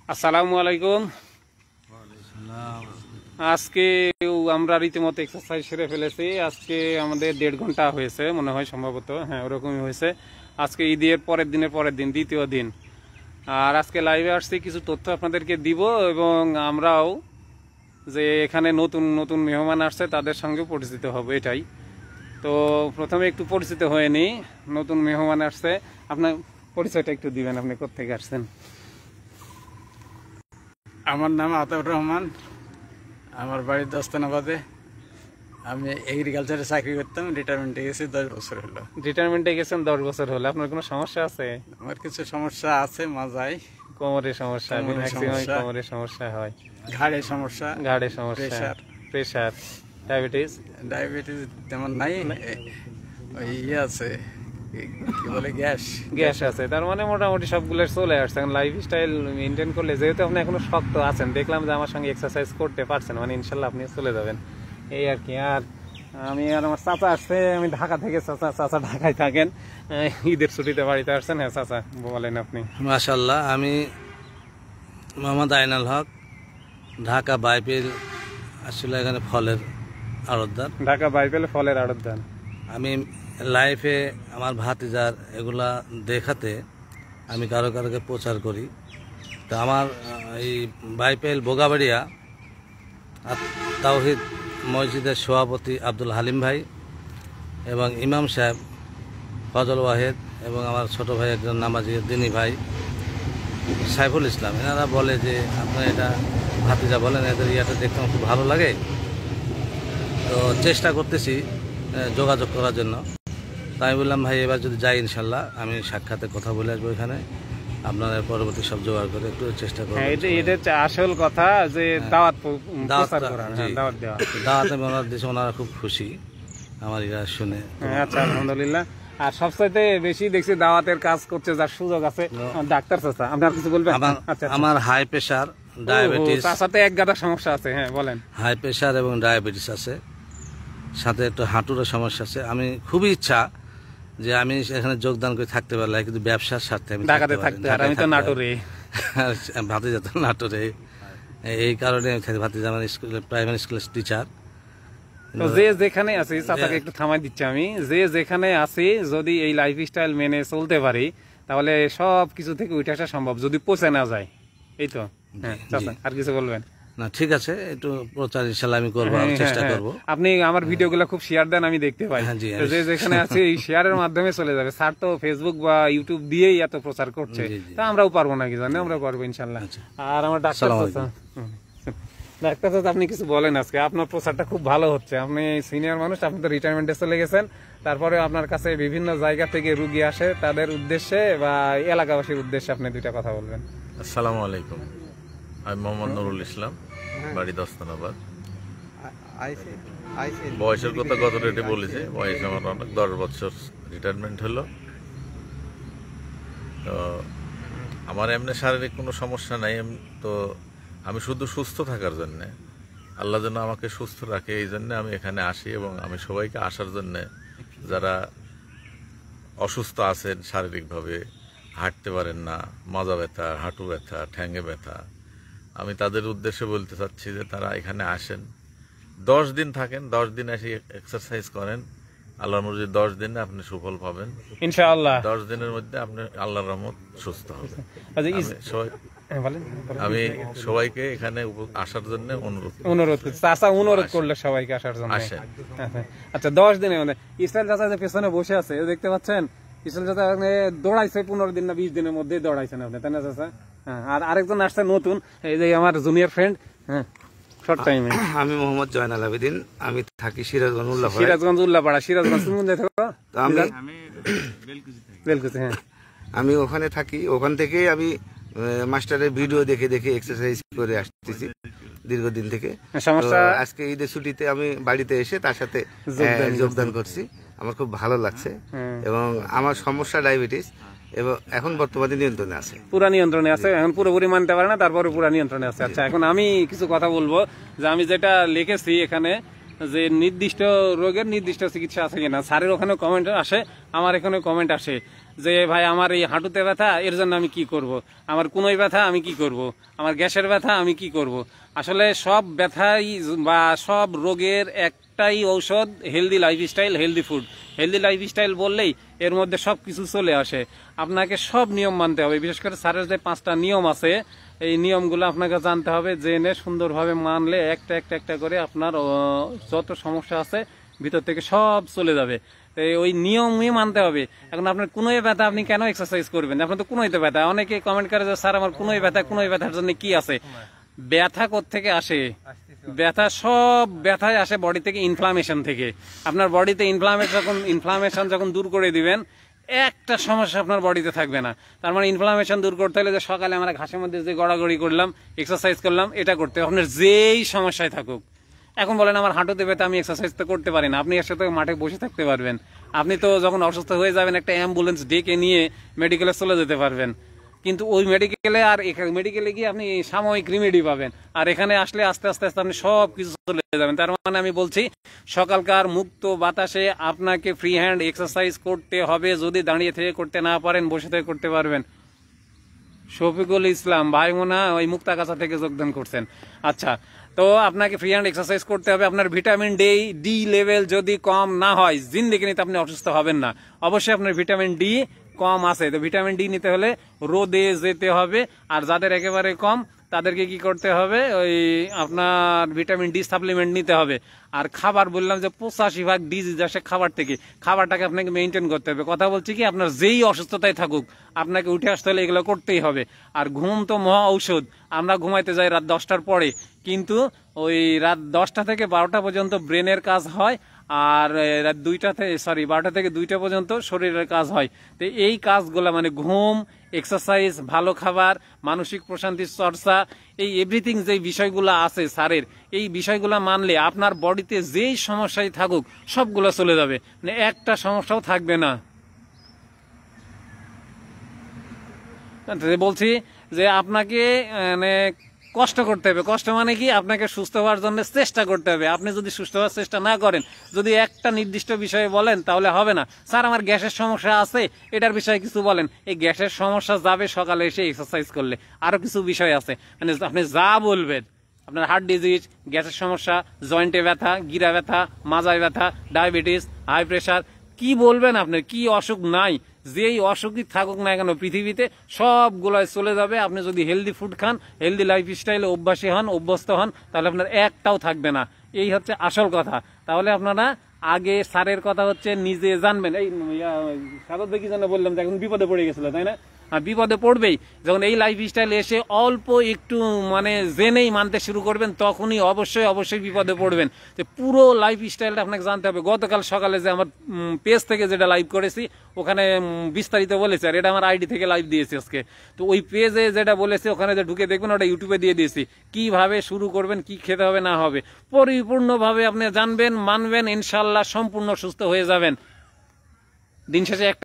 আসসালামু আলাইকুম। আজকে আমরা রীতিমতো এক্সারসাইজ সেরে ফেলেছি। আজকে আমাদের 1.5 ঘন্টা হয়েছে মনে হয়, সম্ভবত হ্যাঁ ওরকমই হয়েছে। আজকে ঈদের পরের দিন, দ্বিতীয় দিন। আর আজকে লাইভে আসছি, কিছু তথ্য আপনাদেরকে দিব এবং আমরাও যে এখানে নতুন নতুন মেহমান আসছে তাদের সঙ্গে পরিচিত হব, এটাই। তো প্রথমে একটু পরিচিত হয়ে নিই। নতুন মেহমান আসছে, আপনার পরিচয়টা একটু দিবেন, আপনি কোত্থেকে আসছেন? আমার নাম আতাউর রহমান, আমার বাড়ি দস্তানাবাদে। আমি এগ্রিকালচারে চাকরি করতাম, রিটায়ারমেন্টে গেছি 10 বছর হলো। রিটায়ারমেন্টে গেছেন 10 বছর হলো। আপনার কোনো সমস্যা আছে? আমার কিছু সমস্যা আছে, মাজায় কোমরের সমস্যা, কোমরের সমস্যা হয়, ঘাড়ের সমস্যা, প্রেশার, ডায়াবেটিস তেমন নাই। ওই ইয়ে আছে, কি বলে, গ্যাস আছে। তার মানে মোটামুটি সবগুলো চলে আসছে। এখন লাইফ স্টাইল মেনটেন করলে, যেহেতু আপনি এখনো শক্ত আছেন, দেখলাম যে আমার সঙ্গে এক্সারসাইজ করতে পারছেন, মানে ইনশাল্লাহ আপনি চলে যাবেন, এই আর কি। আর আমি আর আমার চাচা আসছে, আমি ঢাকা থেকে। চাচা ঢাকায় থাকেন, ঈদের ছুটিতে বাড়িতে আসছেন। হ্যাঁ চাচা, বলেন আপনি। মাশাআল্লাহ, আমি মোহাম্মদ আইনাল হক, ঢাকা বাইপেল। আসলে এখানে ফলের আড়তদার। ঢাকা বাইপেল ফলের আড়তদার। আমি লাইফে আমার ভাতিজার এগুলা দেখাতে আমি কারোকে প্রচার করি। তো আমার এই বাইপেল বোগাবাড়িয়া তাওহিদ মসজিদের সভাপতি আব্দুল হালিম ভাই এবং ইমাম সাহেব ফজল ওয়াহেদ এবং আমার ছোট ভাই একজন নামাজি দিনী ভাই সাইফুল ইসলাম, এনারা বলে যে আপনার এটা ভাতিজা বলেন, এদের ইয়াটা দেখতে আমার খুব ভালো লাগে। তো চেষ্টা করতেছি যোগাযোগ করার জন্য। তাই আমি বললাম, ভাই এবার যদি যাই ইনশাল্লাহ আমি সাক্ষাতে কথা বলে আসবো এখানে, আপনারা পরবর্তী সব জোগাড় করে একটু চেষ্টা করবো। এটা আসল কথা, যে দাওয়াতে ওনারা দিয়েছে, ওনারা খুব খুশি আমার এটা শুনে। আচ্ছা, আলহামদুলিল্লাহ। আর সবচাইতে বেশি দেখছি দাওয়াতের কাজ করছে যার সুযোগ আছে, ডাক্তার চাচা। আপনার কিছু বলবেন? আমার হাই প্রেশার, ডায়াবেটিস। চাচাতে এক গাদা সমস্যা আছে, হ্যাঁ বলেন। হাই প্রেশার এবং ডায়াবেটিস আছে, সাথে একটু হাঁটুরও সমস্যা আছে। আমি খুবই ইচ্ছা যে আমি এখানে যোগদান করে থাকতে পারলাম, কিন্তু ব্যবসার স্বার্থে আমি ঢাকাতে থাকতে। আর আমি তো নাটোরে, ভাতিজা তো নাটোরে, এই কারণে ভাতিজা আমার স্কুলে, প্রাইমারি স্কুলের টিচার। তো যে যেখানে আছি, চাচাকে একটু থামাই দিচ্ছি আমি, যে যেখানে আছি যদি এই লাইফ স্টাইল মেনে চলতে পারি তাহলে সব কিছু থেকে উঠে আসা সম্ভব, যদি পচে না যায়। এই তো। হ্যাঁ চাচা, আর কিছু বলবেন? না ঠিক আছে, একটু প্রচার ইনশাআল্লাহ আমি করবো, চেষ্টা করবো। আপনি আমার ভিডিওগুলো খুব শেয়ার দেন, আমি দেখতে পাই। যে যেখানে আছে এই শেয়ারের মাধ্যমে চলে যাবে। স্যার তো ফেসবুক বা ইউটিউব দিয়েই এত প্রচার করছে, তা আমরাও পারবো না কি জানি, আমরা পারবো ইনশাল্লাহ। আর আমার ডাক্তার চাচা, আপনি কিছু বলেন। আজকে আপনার প্রচারটা খুব ভালো হচ্ছে, আপনি সিনিয়র মানুষ, আপনি তো রিটায়ারমেন্টে চলে গেছেন, তারপরে আপনার কাছে বিভিন্ন জায়গা থেকে রুগী আসে, তাদের উদ্দেশ্যে বা এলাকাবাসীর উদ্দেশ্যে আপনি দুইটা কথা বলবেন। আসসালামু আলাইকুম, আমি মোহাম্মদ নুরুল ইসলাম, বাড়ি দস্তানাবাদ। বয়সের কথা গত ডেটে বলেছে, বয়স আমার অনেক, 10 বছর রিটায়ারমেন্ট হলো। তো আমার এমনি শারীরিক কোনো সমস্যা নাই। তো আমি শুধু সুস্থ থাকার জন্যে, আল্লাহ যেন আমাকে সুস্থ রাখে, এই জন্যে আমি এখানে আসি। এবং আমি সবাইকে আসার জন্যে, যারা অসুস্থ আছেন শারীরিকভাবে, হাঁটতে পারেন না, মাজা ব্যথা, হাঁটু ব্যথা, ঠ্যাঙ্গে ব্যথা, আমি তাদের উদ্দেশ্যে বলতে চাচ্ছি যে তারা এখানে আসেন, 10 দিন থাকেন, 10 দিন এসে এক্সারসাইজ করেন। আল্লাহর মর্জি 10 দিনে আপনি সুফল পাবেন ইনশাআল্লাহ। 10 দিনের মধ্যে আপনি আল্লাহর রহমত সুস্থ হবেন। আমি সবাইকে এখানে আসার জন্য অনুরোধ করছি। চাচা অনুরোধ করলে সবাইকে আসার জন্য আসেন। আচ্ছা, 10 দিনে মানে ইসরায়েল চাচা যে পেছনে বসে আছে, দেখতে পাচ্ছেন, ইসরায়েল চাচা দৌড়াইছে 15 দিন না 20 দিনের মধ্যে দৌড়াইছেন আপনি, তাই না চাচা? হ্যাঁ। আর আরেকজন আসছে নতুন, এই যে আমার জুনিয়র ফ্রেন্ড। হ্যাঁ, শর্ট টাইমে। আমি মোহাম্মদ জয়নাল আবেদিন, আমি থাকি সিরাজগঞ্জ উল্লাপাড়া। সিরাজগঞ্জ কোন জায়গা থেকে? আমি বেলকুচি। হ্যাঁ, আমি ওখানে থাকি। ওখান থেকে আমি মাস্টারের ভিডিও দেখে দেখে এক্সারসাইজ করে আসতেছি দীর্ঘদিন থেকে। আজকে ঈদের ছুটিতে আমি বাড়িতে এসে তার সাথে যোগদান করছি। আমার খুব ভালো লাগছে। এবং আমার সমস্যা ডায়াবেটিস, এবং এখন বর্তমানে নিয়ন্ত্রণে আছে, পুরা নিয়ন্ত্রণে আছে। এখন পুরোপুরি মানতে পারে না, তারপরে পুরা নিয়ন্ত্রণে আছে। আচ্ছা, এখন আমি কিছু কথা বলবো যে আমি যেটা লিখেছি এখানে, যে নির্দিষ্ট রোগের নির্দিষ্ট চিকিৎসা আছে কিনা। স্যারের ওখানে কমেন্ট আসে, আমার এখানে কমেন্ট আসে যে ভাই আমার এই হাঁটুতে ব্যথা, এর জন্য আমি কি করব, আমার কোনোই ব্যথা আমি কি করব, আমার গ্যাসের ব্যথা আমি কি করব। আসলে সব ব্যথাই বা সব রোগের একটাই ঔষধ, healthy lifestyle, healthy food. Healthy lifestyle বললেই এর মধ্যে সব কিছু চলে আসে। আপনাকে সব নিয়ম মানতে হবে, বিশেষ করে স্যারের যে 5টা নিয়ম আছে, এই নিয়মগুলো আপনাকে জানতে হবে, জেনে সুন্দরভাবে মানলে একটা একটা একটা করে আপনার যত সমস্যা আছে ভিতর থেকে সব চলে যাবে। ওই নিয়মই মানতে হবে। এখন আপনার কোনোই ব্যথা, আপনি কেন এক্সারসাইজ করবেন? আপনার তো কোনোই তো ব্যথা, অনেকে কমেন্ট করে যে স্যার আমার কোনোই ব্যথা, কোনোই ব্যথার জন্য কি আছে? ব্যথা কোত্থেকে আসে? ব্যথা সব ব্যথায় আসে বডি থেকে, ইনফ্লামেশন থেকে। আপনার বডিতে ইনফ্লামেশন যখন দূর করে দিবেন, একটা সমস্যা আপনার বডিতে থাকবে না। তার মানে ইনফ্লামেশন দূর করতে হলে যে সকালে আমরা ঘাসের মধ্যে যে গড়াগড়ি করলাম, এক্সারসাইজ করলাম, এটা করতে হবে আপনার যেই সমস্যায় থাকুক। এখন বলেন আমার হাঁটুতে ব্যথা, আমি এক্সারসাইজ তো করতে পারি না, আপনি এর সাথে মাঠে বসে থাকতে পারবেন। আপনি তো যখন অসুস্থ হয়ে যাবেন একটা অ্যাম্বুলেন্স ডেকে নিয়ে মেডিকেলে চলে যেতে পারবেন, কিন্তু ওই মেডিকেলে আর মেডিকেলে গিয়ে আপনি সাময়িক রিমেডি পাবেন, আর এখানে আসলে আস্তে আস্তে আস্তে আপনি সব কিছু চলে যাবেন। তার মানে আমি বলছি সকালকার মুক্ত বাতাসে আপনাকে ফ্রি হ্যান্ড এক্সারসাইজ করতে হবে। যদি দাঁড়িয়ে থেকে করতে না পারেন, বসে থেকে করতে পারবেন। শফিকুল ইসলাম ভাই মনে হয় ওই মুক্তাগাছা থেকে যোগদান করছেন। আচ্ছা, তো আপনাকে ফ্রি হ্যান্ড এক্সারসাইজ করতে হবে। আপনার ভিটামিন ডি লেভেল যদি কম না হয়, জিন্দেগিতে আপনি অসুস্থ হবেন না। অবশ্যই আপনার ভিটামিন ডি কম আছে, তো ভিটামিন ডি নিতে হলে রোদে যেতে হবে। আর যাদের একেবারে কম তাদেরকে কি করতে হবে, ওই আপনার ভিটামিন ডি সাপ্লিমেন্ট নিতে হবে। আর খাবার বললাম যে 85% ডিজিজ আসে খাবার থেকে, খাবারটাকে আপনাকে মেনটেন করতে হবে। কথা বলছি কি, আপনার যেই অসুস্থতায় থাকুক আপনাকে উঠে আসতে হলে এগুলো করতেই হবে। আর ঘুম তো মহা ঔষধ। আমরা ঘুমাইতে যাই রাত 10টার পরে, কিন্তু ওই রাত 10টা থেকে 12টা পর্যন্ত ব্রেনের কাজ হয়, আর রাত 12টা থেকে 2টা পর্যন্ত শরীরের কাজ হয়। তো এই কাজগুলো মানে ঘুম, এক্সারসাইজ, ভালো খাবার, মানসিক প্রশান্তির চর্চা, এই এভরিথিং যে বিষয়গুলো আছে স্যারের, এই বিষয়গুলো মানলে আপনার বডিতে যেই সমস্যাই থাকুক সবগুলো চলে যাবে, মানে একটা সমস্যাও থাকবে না। বলছি যে আপনাকে মানে কষ্ট করতে হবে। কষ্ট মানে কি, আপনাকে সুস্থ হওয়ার জন্য চেষ্টা করতে হবে। আপনি যদি সুস্থ হওয়ার চেষ্টা না করেন, যদি একটা নির্দিষ্ট বিষয়ে বলেন তাহলে হবে না। স্যার আমার গ্যাসের সমস্যা আছে, এটার বিষয়ে কিছু বলেন। এই গ্যাসের সমস্যা যাবে সকালে এসে এক্সারসাইজ করলে। আরো কিছু বিষয় আছে, মানে আপনি যা বলবেন, আপনার হার্ট ডিজিজ, গ্যাসের সমস্যা, জয়েন্টে ব্যথা, গিরা ব্যথা, মাজায় ব্যথা, ডায়াবেটিস, হাই প্রেশার, কি বলবেন আপনার, কি অসুখ নাই, যেই অসুখই থাকুক না কেন পৃথিবীতে সবগুলোয় চলে যাবে। আপনি যদি হেলদি ফুড খান, হেলদি লাইফস্টাইলে অভ্যাসী হন, অভ্যস্ত হন, তাহলে আপনার একটাও থাকবে না। এই হচ্ছে আসল কথা। তাহলে আপনারা আগে স্যারের কথা হচ্ছে নিজে জানবেন। এই সাগর দেখি যেন বললাম যে এখন বিপদে পড়ে গেছিল, তাই না? বিপদে পড়বেই। যখন এই লাইফস্টাইল এসে অল্প একটু মানে জেনেই মানতে শুরু করবেন, তখনই অবশ্যই বিপদে পড়বেন। তো পুরো লাইফস্টাইলটা আপনাকে জানতে হবে। গতকাল সকালে যে আমার পেজ থেকে যেটা লাইভ করেছি, ওখানে বিস্তারিত বলেছি, আর এটা আমার আইডি থেকে লাইভ দিয়েছি আজকে। তো ওই পেজে যেটা বলেছি ওখানে যে ঢুকে দেখবেন, ওটা ইউটিউবে দিয়ে দিয়েছি, কিভাবে শুরু করবেন, কি খেতে হবে না হবে, পরিপূর্ণভাবে আপনি জানবেন, মানবেন, ইনশাল্লাহ সম্পূর্ণ সুস্থ হয়ে যাবেন। দিন শেষে একটা